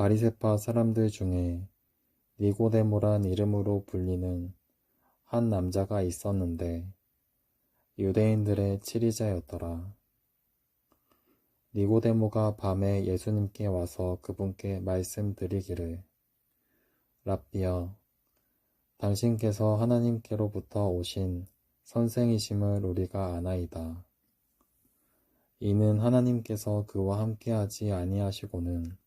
바리새파 사람들 중에 니고데모란 이름으로 불리는 한 남자가 있었는데 유대인들의 치리자였더라. 니고데모가 밤에 예수님께 와서 그분께 말씀드리기를, 랍비여, 당신께서 하나님께로부터 오신 선생이심을 우리가 아나이다. 이는 하나님께서 그와 함께하지 아니하시고는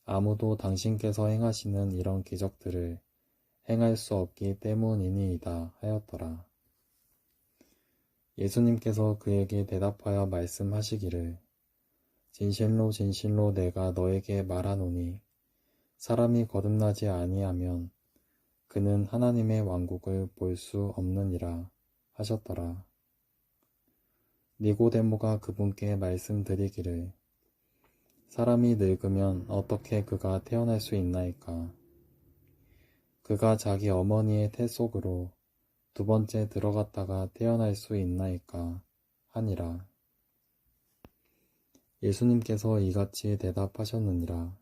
아무도 당신께서 행하시는 이런 기적들을 행할 수 없기 때문이니이다 하였더라. 예수님께서 그에게 대답하여 말씀하시기를, 진실로 진실로 내가 너에게 말하노니 사람이 거듭나지 아니하면 그는 하나님의 왕국을 볼 수 없느니라 하셨더라. 니고데모가 그분께 말씀드리기를, 사람이 늙으면 어떻게 그가 태어날 수 있나이까? 그가 자기 어머니의 태 속으로 두 번째 들어갔다가 태어날 수 있나이까? 하니라. 예수님께서 이같이 대답하셨느니라.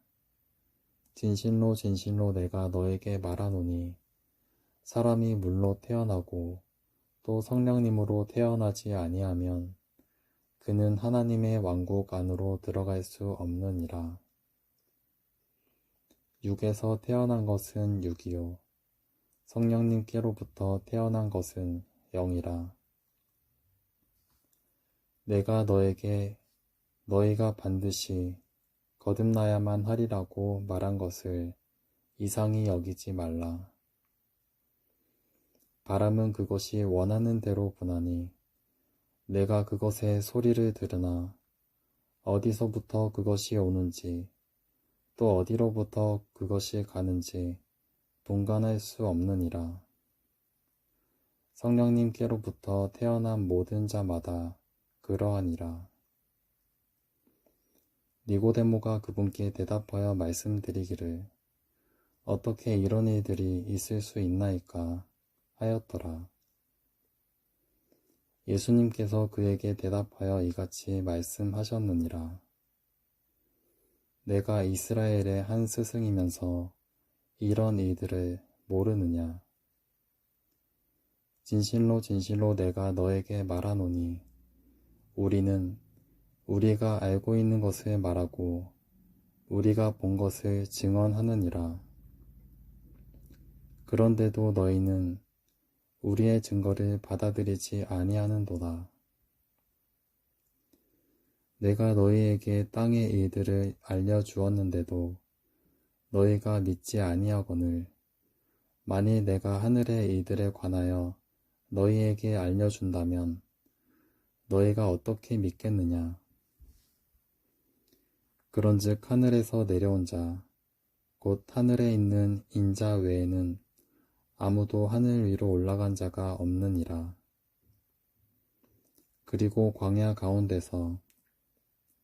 진실로 진실로 내가 너에게 말하노니 사람이 물로 태어나고 또 성령님으로 태어나지 아니하면 그는 하나님의 왕국 안으로 들어갈 수 없느니라. 육에서 태어난 것은 육이요 성령님께로부터 태어난 것은 영이라. 내가 너에게 너희가 반드시 거듭나야만 하리라고 말한 것을 이상히 여기지 말라. 바람은 그것이 원하는 대로 부나니 내가 그것의 소리를 들으나 어디서부터 그것이 오는지 또 어디로부터 그것이 가는지 분간할 수 없느니라. 성령님께로부터 태어난 모든 자마다 그러하니라. 니고데모가 그분께 대답하여 말씀드리기를, 어떻게 이런 일들이 있을 수 있나이까 하였더라. 예수님께서 그에게 대답하여 이같이 말씀하셨느니라. 내가 이스라엘의 한 스승이면서 이런 일들을 모르느냐? 진실로 진실로 내가 너에게 말하노니 우리는 우리가 알고 있는 것을 말하고 우리가 본 것을 증언하느니라. 그런데도 너희는 우리의 증거를 받아들이지 아니하는도다. 내가 너희에게 땅의 일들을 알려주었는데도 너희가 믿지 아니하거늘 만일 내가 하늘의 일들에 관하여 너희에게 알려준다면 너희가 어떻게 믿겠느냐? 그런즉 하늘에서 내려온 자, 곧 하늘에 있는 인자 외에는 아무도 하늘 위로 올라간 자가 없느니라. 그리고 광야 가운데서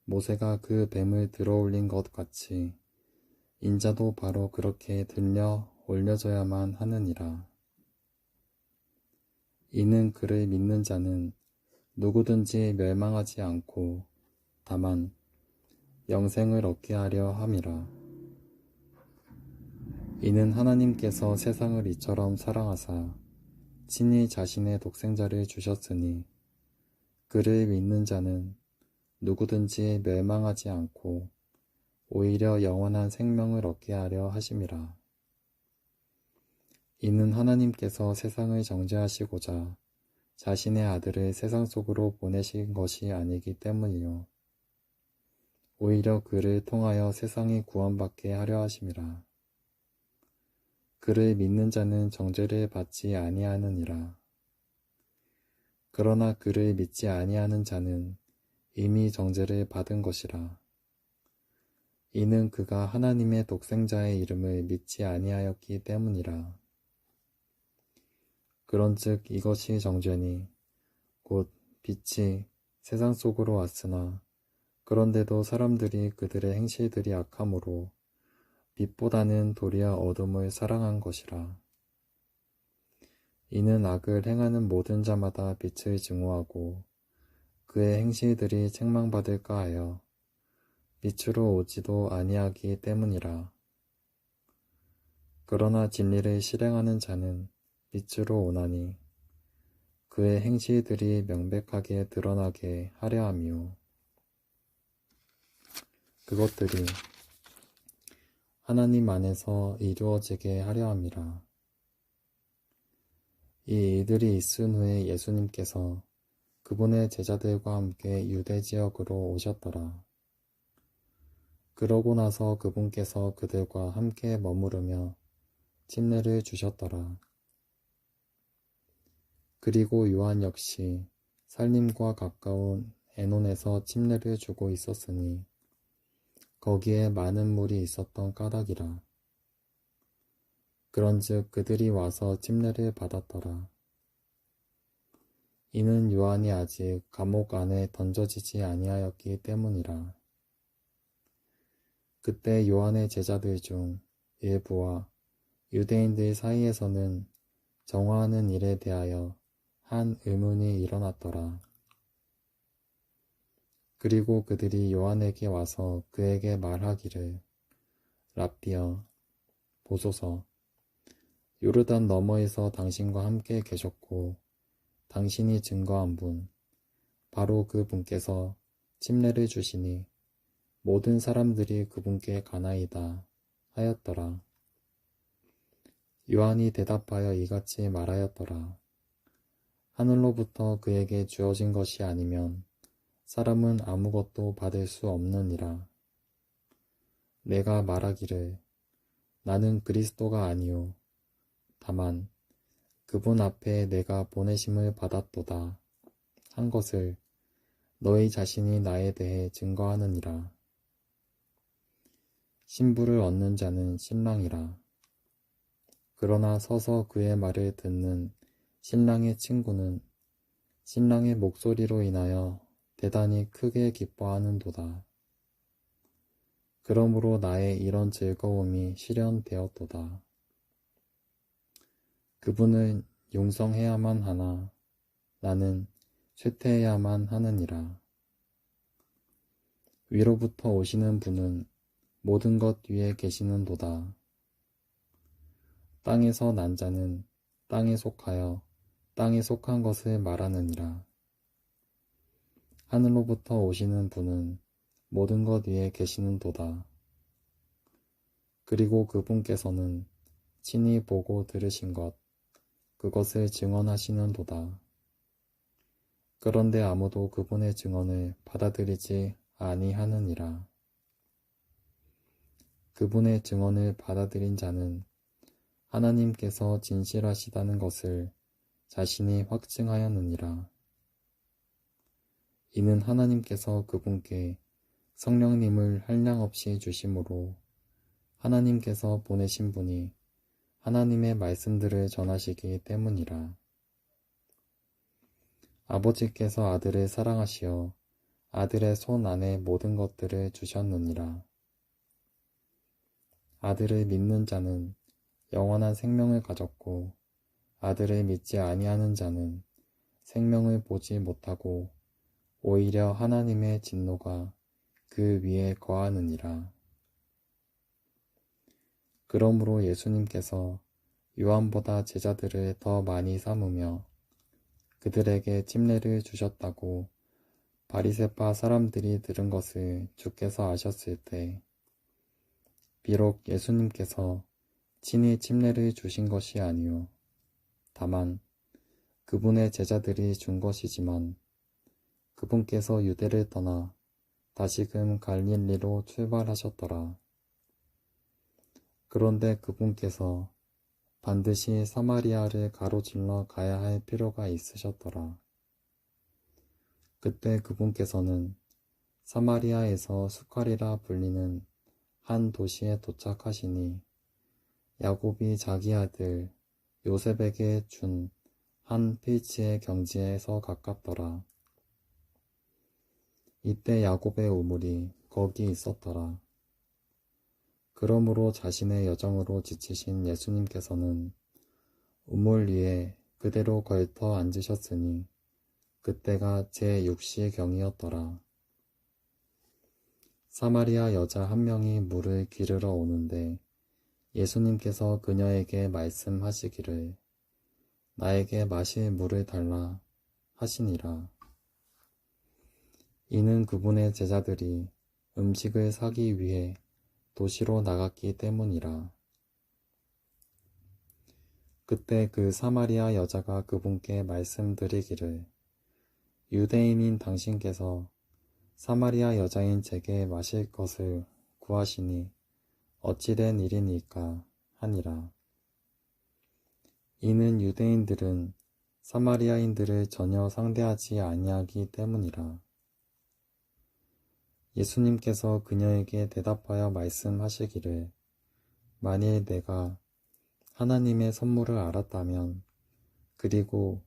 모세가 그 뱀을 들어올린 것 같이 인자도 바로 그렇게 들려 올려져야만 하느니라. 이는 그를 믿는 자는 누구든지 멸망하지 않고 다만 영생을 얻게 하려 함이라. 이는 하나님께서 세상을 이처럼 사랑하사 친히 자신의 독생자를 주셨으니 그를 믿는 자는 누구든지 멸망하지 않고 오히려 영원한 생명을 얻게 하려 하심이라. 이는 하나님께서 세상을 정죄하시고자 자신의 아들을 세상 속으로 보내신 것이 아니기 때문이요 오히려 그를 통하여 세상이 구원받게 하려 하심이라. 그를 믿는 자는 정죄를 받지 아니하느니라. 그러나 그를 믿지 아니하는 자는 이미 정죄를 받은 것이라. 이는 그가 하나님의 독생자의 이름을 믿지 아니하였기 때문이라. 그런즉 이것이 정죄니 곧 빛이 세상 속으로 왔으나 그런데도 사람들이 그들의 행실들이 악함으로 빛보다는 도리어 어둠을 사랑한 것이라. 이는 악을 행하는 모든 자마다 빛을 증오하고 그의 행실들이 책망받을까 하여 빛으로 오지도 아니하기 때문이라. 그러나 진리를 실행하는 자는 빛으로 오나니 그의 행실들이 명백하게 드러나게 하려 함이요. 그것들이 하나님 안에서 이루어지게 하려 함이라. 이 일들이 있은 후에 예수님께서 그분의 제자들과 함께 유대 지역으로 오셨더라. 그러고 나서 그분께서 그들과 함께 머무르며 침례를 주셨더라. 그리고 요한 역시 살림과 가까운 에논에서 침례를 주고 있었으니 거기에 많은 물이 있었던 까닭이라. 그런즉 그들이 와서 침례를 받았더라. 이는 요한이 아직 감옥 안에 던져지지 아니하였기 때문이라. 그때 요한의 제자들 중 일부와 유대인들 사이에서는 정화하는 일에 대하여 한 의문이 일어났더라. 그리고 그들이 요한에게 와서 그에게 말하기를 랍비여 보소서 요르단 너머에서 당신과 함께 계셨고 당신이 증거한 분 바로 그 분께서 침례를 주시니 모든 사람들이 그분께 가나이다 하였더라. 요한이 대답하여 이같이 말하였더라. 하늘로부터 그에게 주어진 것이 아니면 사람은 아무것도 받을 수 없느니라. 내가 말하기를 나는 그리스도가 아니요 다만 그분 앞에 내가 보내심을 받았도다 한 것을 너희 자신이 나에 대해 증거하느니라. 신부를 얻는 자는 신랑이라. 그러나 서서 그의 말을 듣는 신랑의 친구는 신랑의 목소리로 인하여 대단히 크게 기뻐하는도다. 그러므로 나의 이런 즐거움이 실현되었도다. 그분은 용성해야만 하나 나는 쇠퇴해야만 하느니라. 위로부터 오시는 분은 모든 것 위에 계시는도다. 땅에서 난 자는 땅에 속하여 땅에 속한 것을 말하느니라. 하늘로부터 오시는 분은 모든 것 위에 계시는도다. 그리고 그분께서는 친히 보고 들으신 것, 그것을 증언하시는도다. 그런데 아무도 그분의 증언을 받아들이지 아니하느니라. 그분의 증언을 받아들인 자는 하나님께서 진실하시다는 것을 자신이 확증하였느니라. 이는 하나님께서 그분께 성령님을 한량없이 주심으로 하나님께서 보내신 분이 하나님의 말씀들을 전하시기 때문이라. 아버지께서 아들을 사랑하시어 아들의 손 안에 모든 것들을 주셨느니라. 아들을 믿는 자는 영원한 생명을 가졌고 아들을 믿지 아니하는 자는 생명을 보지 못하고 오히려 하나님의 진노가 그 위에 거하느니라. 그러므로 예수님께서 요한보다 제자들을 더 많이 삼으며 그들에게 침례를 주셨다고 바리새파 사람들이 들은 것을 주께서 아셨을 때 비록 예수님께서 친히 침례를 주신 것이 아니요 다만 그분의 제자들이 준 것이지만 그분께서 유대를 떠나 다시금 갈릴리로 출발하셨더라. 그런데 그분께서 반드시 사마리아를 가로질러 가야 할 필요가 있으셨더라. 그때 그분께서는 사마리아에서 수칼이라 불리는 한 도시에 도착하시니 야곱이 자기 아들 요셉에게 준 한 필지의 경지에서 가깝더라. 이때 야곱의 우물이 거기 있었더라. 그러므로 자신의 여정으로 지치신 예수님께서는 우물 위에 그대로 걸터 앉으셨으니 그때가 제6시경이었더라. 사마리아 여자 한 명이 물을 기르러 오는데 예수님께서 그녀에게 말씀하시기를 나에게 마실 물을 달라 하시니라. 이는 그분의 제자들이 음식을 사기 위해 도시로 나갔기 때문이라. 그때 그 사마리아 여자가 그분께 말씀드리기를 유대인인 당신께서 사마리아 여자인 제게 마실 것을 구하시니 어찌 된 일이니까 하니라. 이는 유대인들은 사마리아인들을 전혀 상대하지 아니하기 때문이라. 예수님께서 그녀에게 대답하여 말씀하시기를 만일 내가 하나님의 선물을 알았다면 그리고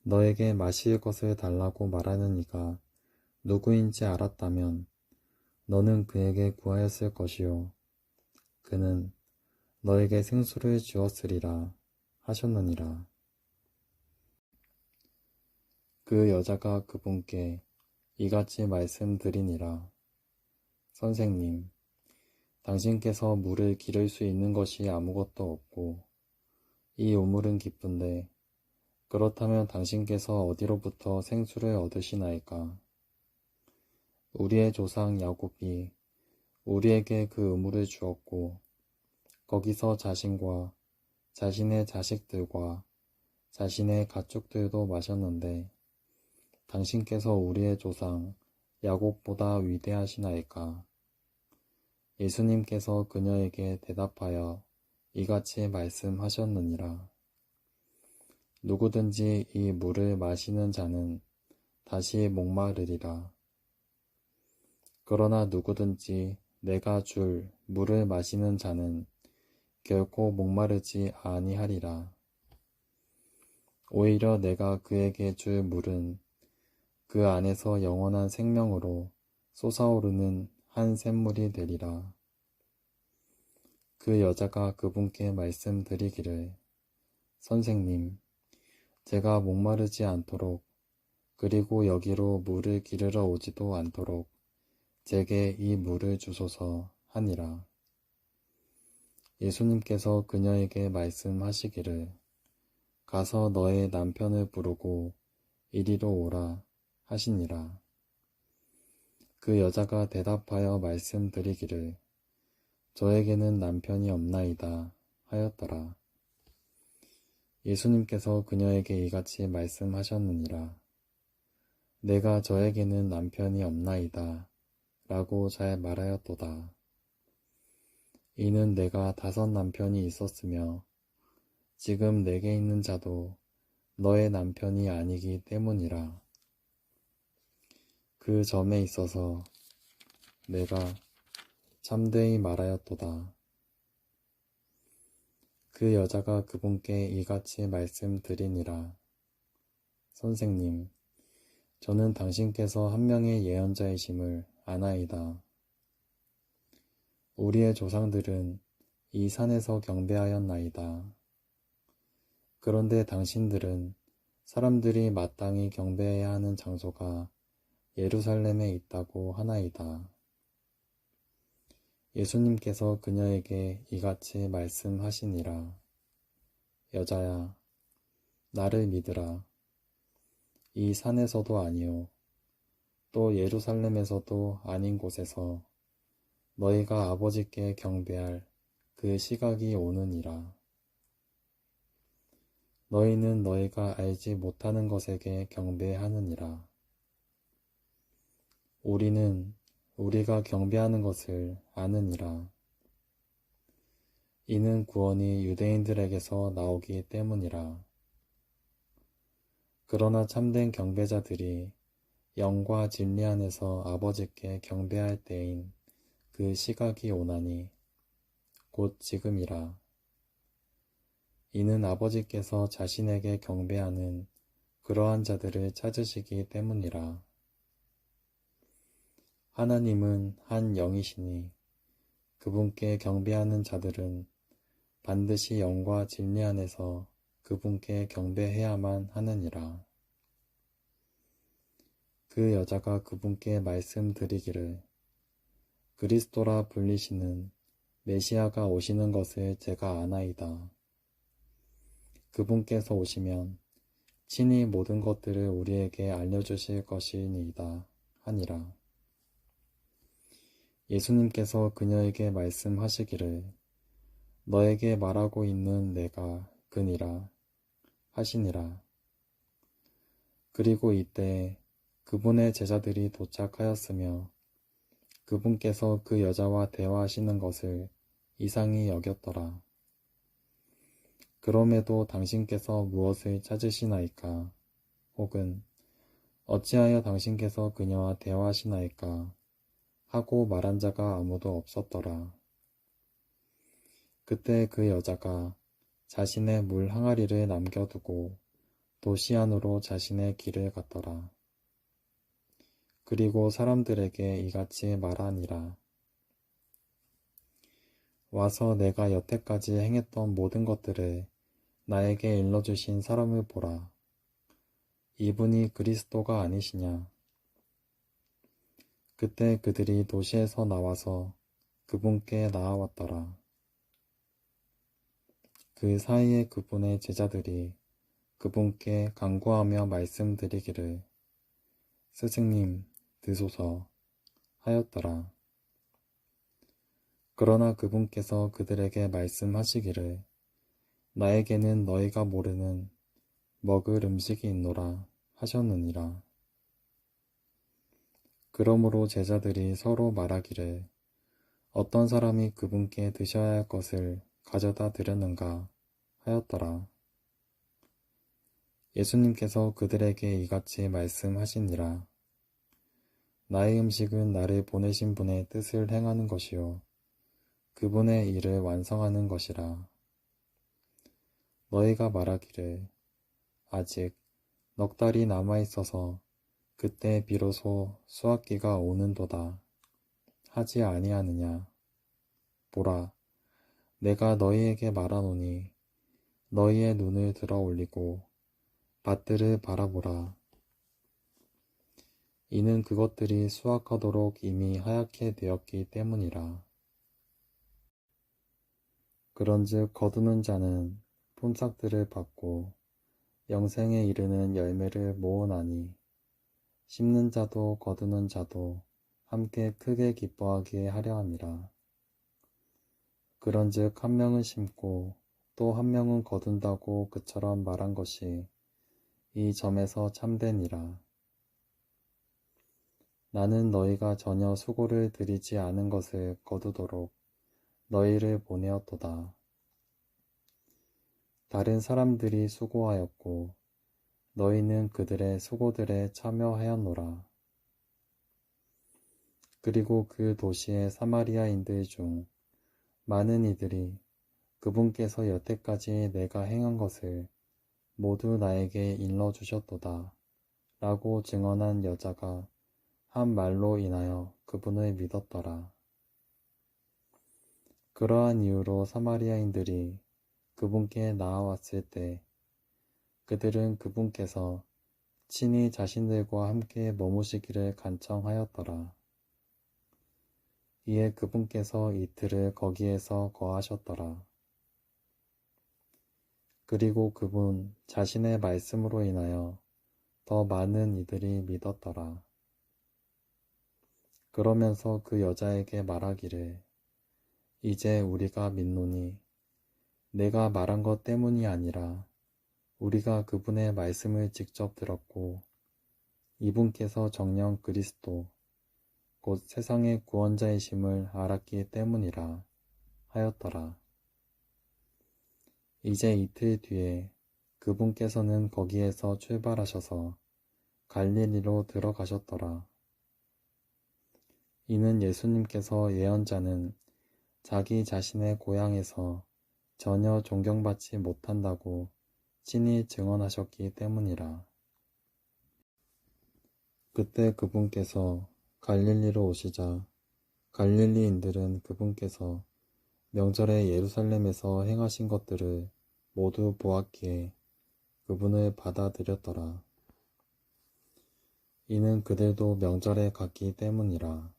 너에게 마실 것을 달라고 말하는 이가 누구인지 알았다면 너는 그에게 구하였을 것이요 그는 너에게 생수를 주었으리라 하셨느니라. 그 여자가 그분께 이같이 말씀드리니라. 선생님, 당신께서 물을 기를 수 있는 것이 아무것도 없고 이 우물은 깊은데 그렇다면 당신께서 어디로부터 생수를 얻으시나이까? 우리의 조상 야곱이 우리에게 그 우물을 주었고 거기서 자신과 자신의 자식들과 자신의 가축들도 마셨는데 당신께서 우리의 조상 야곱보다 위대하시나이까? 예수님께서 그녀에게 대답하여 이같이 말씀하셨느니라. 누구든지 이 물을 마시는 자는 다시 목마르리라. 그러나 누구든지 내가 줄 물을 마시는 자는 결코 목마르지 아니하리라. 오히려 내가 그에게 줄 물은 그 안에서 영원한 생명으로 솟아오르는 한 샘물이 되리라. 그 여자가 그분께 말씀드리기를 선생님, 제가 목마르지 않도록 그리고 여기로 물을 기르러 오지도 않도록 제게 이 물을 주소서 하니라. 예수님께서 그녀에게 말씀하시기를 가서 너의 남편을 부르고 이리로 오라 하시니라. 그 여자가 대답하여 말씀드리기를 저에게는 남편이 없나이다 하였더라. 예수님께서 그녀에게 이같이 말씀하셨느니라. 내가 저에게는 남편이 없나이다 라고 잘 말하였도다. 이는 내가 5 남편이 있었으며 지금 내게 있는 자도 너의 남편이 아니기 때문이라. 그 점에 있어서 내가 참되이 말하였도다. 그 여자가 그분께 이같이 말씀드리니라. 선생님, 저는 당신께서 한 명의 예언자이심을 아나이다. 우리의 조상들은 이 산에서 경배하였나이다. 그런데 당신들은 사람들이 마땅히 경배해야 하는 장소가 예루살렘에 있다고 하나이다. 예수님께서 그녀에게 이같이 말씀하시니라. 여자야, 나를 믿으라. 이 산에서도 아니요, 또 예루살렘에서도 아닌 곳에서 너희가 아버지께 경배할 그 시각이 오느니라. 너희는 너희가 알지 못하는 것에게 경배하느니라. 우리는 우리가 경배하는 것을 아느니라. 이는 구원이 유대인들에게서 나오기 때문이라. 그러나 참된 경배자들이 영과 진리 안에서 아버지께 경배할 때인 그 시각이 오나니 곧 지금이라. 이는 아버지께서 자신에게 경배하는 그러한 자들을 찾으시기 때문이라. 하나님은 한 영이시니 그분께 경배하는 자들은 반드시 영과 진리 안에서 그분께 경배해야만 하느니라. 그 여자가 그분께 말씀드리기를 그리스도라 불리시는 메시아가 오시는 것을 제가 아나이다. 그분께서 오시면 친히 모든 것들을 우리에게 알려주실 것이니이다 하니라. 예수님께서 그녀에게 말씀하시기를 너에게 말하고 있는 내가 그니라 하시니라. 그리고 이때 그분의 제자들이 도착하였으며 그분께서 그 여자와 대화하시는 것을 이상히 여겼더라. 그럼에도 당신께서 무엇을 찾으시나이까? 혹은 어찌하여 당신께서 그녀와 대화하시나이까? 하고 말한 자가 아무도 없었더라. 그때 그 여자가 자신의 물 항아리를 남겨두고 도시 안으로 자신의 길을 갔더라. 그리고 사람들에게 이같이 말하니라. 와서 내가 여태까지 행했던 모든 것들을 나에게 일러주신 사람을 보라. 이분이 그리스도가 아니시냐? 그때 그들이 도시에서 나와서 그분께 나아왔더라. 그 사이에 그분의 제자들이 그분께 간구하며 말씀드리기를 스승님 드소서 하였더라. 그러나 그분께서 그들에게 말씀하시기를 나에게는 너희가 모르는 먹을 음식이 있노라 하셨느니라. 그러므로 제자들이 서로 말하기를 어떤 사람이 그분께 드셔야 할 것을 가져다 드렸는가 하였더라. 예수님께서 그들에게 이같이 말씀하시니라. 나의 음식은 나를 보내신 분의 뜻을 행하는 것이요 그분의 일을 완성하는 것이라. 너희가 말하기를 아직 넉 달이 남아있어서 그때 비로소 수확기가 오는도다 하지 아니하느냐. 보라, 내가 너희에게 말하노니 너희의 눈을 들어 올리고 밭들을 바라보라. 이는 그것들이 수확하도록 이미 하얗게 되었기 때문이라. 그런즉 거두는 자는 품삯들을 받고 영생에 이르는 열매를 모으나니 심는 자도 거두는 자도 함께 크게 기뻐하게 하려 함이라. 그런즉 한 명은 심고 또 한 명은 거둔다고 그처럼 말한 것이 이 점에서 참되니라. 나는 너희가 전혀 수고를 들이지 않은 것을 거두도록 너희를 보내었도다. 다른 사람들이 수고하였고 너희는 그들의 수고들에 참여하였노라. 그리고 그 도시의 사마리아인들 중 많은 이들이 그분께서 여태까지 내가 행한 것을 모두 나에게 일러주셨도다 라고 증언한 여자가 한 말로 인하여 그분을 믿었더라. 그러한 이유로 사마리아인들이 그분께 나아왔을 때 그들은 그분께서 친히 자신들과 함께 머무시기를 간청하였더라. 이에 그분께서 이틀을 거기에서 거하셨더라. 그리고 그분 자신의 말씀으로 인하여 더 많은 이들이 믿었더라. 그러면서 그 여자에게 말하기를 이제 우리가 믿노니 내가 말한 것 때문이 아니라 우리가 그분의 말씀을 직접 들었고 이분께서 정녕 그리스도 곧 세상의 구원자이심을 알았기 때문이라 하였더라. 이제 이틀 뒤에 그분께서는 거기에서 출발하셔서 갈릴리로 들어가셨더라. 이는 예수님께서 예언자는 자기 자신의 고향에서 전혀 존경받지 못한다고 친히 증언하셨기 때문이라. 그때 그분께서 갈릴리로 오시자 갈릴리인들은 그분께서 명절에 예루살렘에서 행하신 것들을 모두 보았기에 그분을 받아들였더라. 이는 그들도 명절에 갔기 때문이라.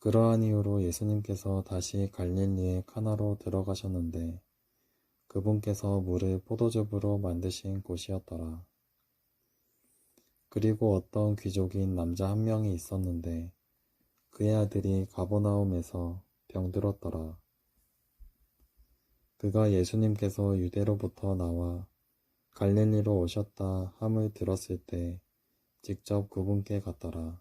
그러한 이유로 예수님께서 다시 갈릴리의 카나로 들어가셨는데 그분께서 물을 포도즙으로 만드신 곳이었더라. 그리고 어떤 귀족인 남자 한 명이 있었는데 그의 아들이 가버나움에서 병들었더라. 그가 예수님께서 유대로부터 나와 갈릴리로 오셨다 함을 들었을 때 직접 그분께 갔더라.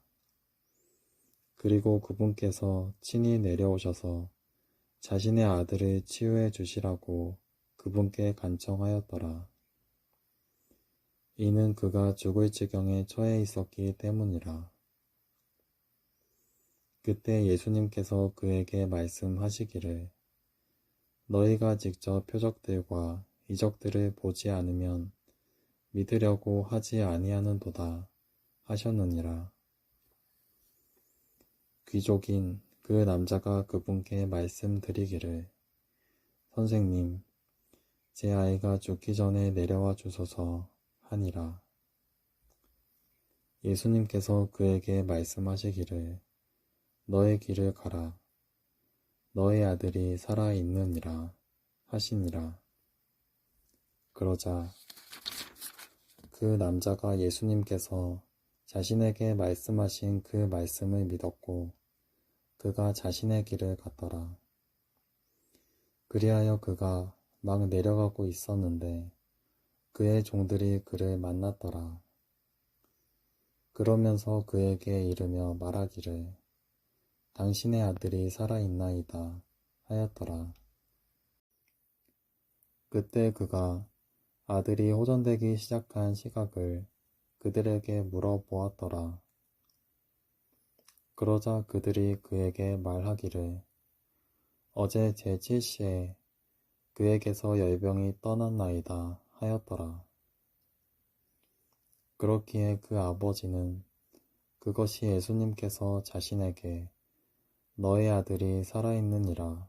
그리고 그분께서 친히 내려오셔서 자신의 아들을 치유해 주시라고 그분께 간청하였더라. 이는 그가 죽을 지경에 처해 있었기 때문이라. 그때 예수님께서 그에게 말씀하시기를 너희가 직접 표적들과 이적들을 보지 않으면 믿으려고 하지 아니하는도다 하셨느니라. 귀족인 그 남자가 그분께 말씀드리기를 선생님, 제 아이가 죽기 전에 내려와 주소서 하니라. 예수님께서 그에게 말씀하시기를 너의 길을 가라. 너의 아들이 살아 있느니라 하시니라. 그러자 그 남자가 예수님께서 자신에게 말씀하신 그 말씀을 믿었고 그가 자신의 길을 갔더라. 그리하여 그가 막 내려가고 있었는데 그의 종들이 그를 만났더라. 그러면서 그에게 이르며 말하기를 당신의 아들이 살아있나이다 하였더라. 그때 그가 아들이 호전되기 시작한 시각을 그들에게 물어보았더라. 그러자 그들이 그에게 말하기를 어제 제7시에 그에게서 열병이 떠났나이다 하였더라. 그렇기에 그 아버지는 그것이 예수님께서 자신에게 너의 아들이 살아있느니라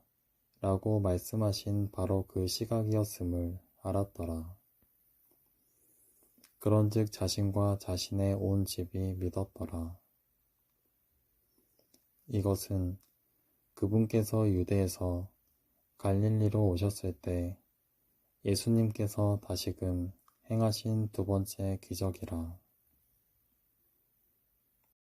라고 말씀하신 바로 그 시각이었음을 알았더라. 그런즉 자신과 자신의 온 집이 믿었더라. 이것은 그분께서 유대에서 갈릴리로 오셨을 때 예수님께서 다시금 행하신 두 번째 기적이라.